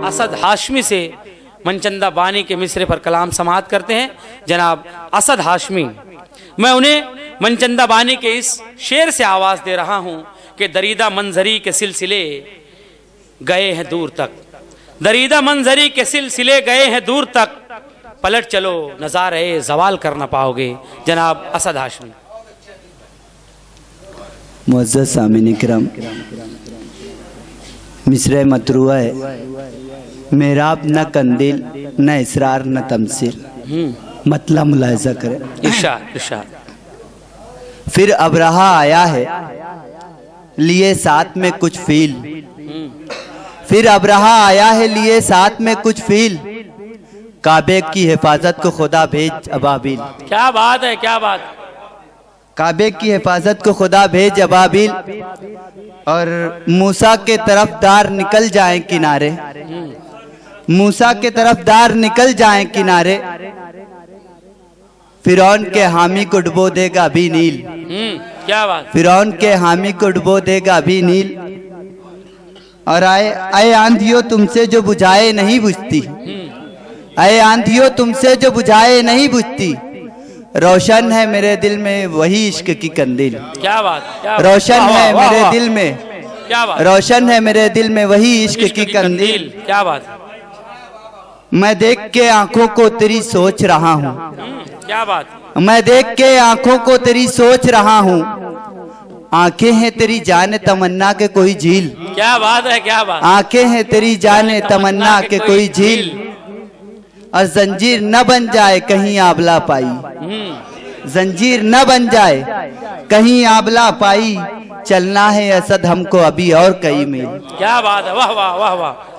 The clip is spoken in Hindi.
असद हाशमी से मनचंदा बानी के मिसरे पर कलाम समाअत करते हैं जनाब असद हाशमी। मैं उन्हें मनचंदा बानी के इस शेर से आवाज दे रहा हूं कि दरीदा मंजरी के सिलसिले गए हैं दूर तक, दरीदा मंजरी के सिलसिले गए हैं दूर तक, पलट चलो नजारे जवाल कर न पाओगे। जनाब असद हाशमी। मुअज़्ज़ज़ सामीन इकराम, मिसरे मतरूआ है, मेराब न कंदील न इसरार न तमसील। मतलब मुलाहिज़ा करें। इरशाद इरशाद। फिर अबरहा आया है लिए साथ में कुछ फील, फिर अबरहा आया है लिए साथ में कुछ फील, काबे की हिफाजत को खुदा भेज अबाबिल। क्या बात है, क्या बात। काबे की हिफाजत को खुदा भेज अबाबिल, और मूसा के तरफदार निकल जाएं किनारे, मूसा के तरफदार निकल जाएं किनारे, फिरौन के हामी को डुबो देगा अभी नील। क्या बात। फिरौन के हामी को डुबो देगा अभी नील, और आए आंधियों तुमसे जो बुझाए नहीं बुझती, आए आंधियों तुमसे जो बुझाए नहीं बुझती, रोशन है मेरे दिल में वही इश्क की कंदील। क्या बात, क्या बात। रोशन वाह, है वाह, मेरे वाह। दिल में, क्या बात। रोशन है मेरे दिल में वही इश्क की कंदील। क्या बात। मैं देख के आंखों को तेरी सोच रहा हूँ, क्या बात। मैं देख के आंखों को तेरी सोच रहा हूँ, आंखें हैं तेरी जाने तमन्ना के कोई झील। क्या बात है, क्या बात। आंखें हैं तेरी जाने तमन्ना के कोई झील, और जंजीर न बन जाए कहीं आबला पाई, जंजीर न बन जाए कहीं आबला पाई, चलना है असद हमको अभी और कई मील। क्या बात है। वाह वाह वाह वाह।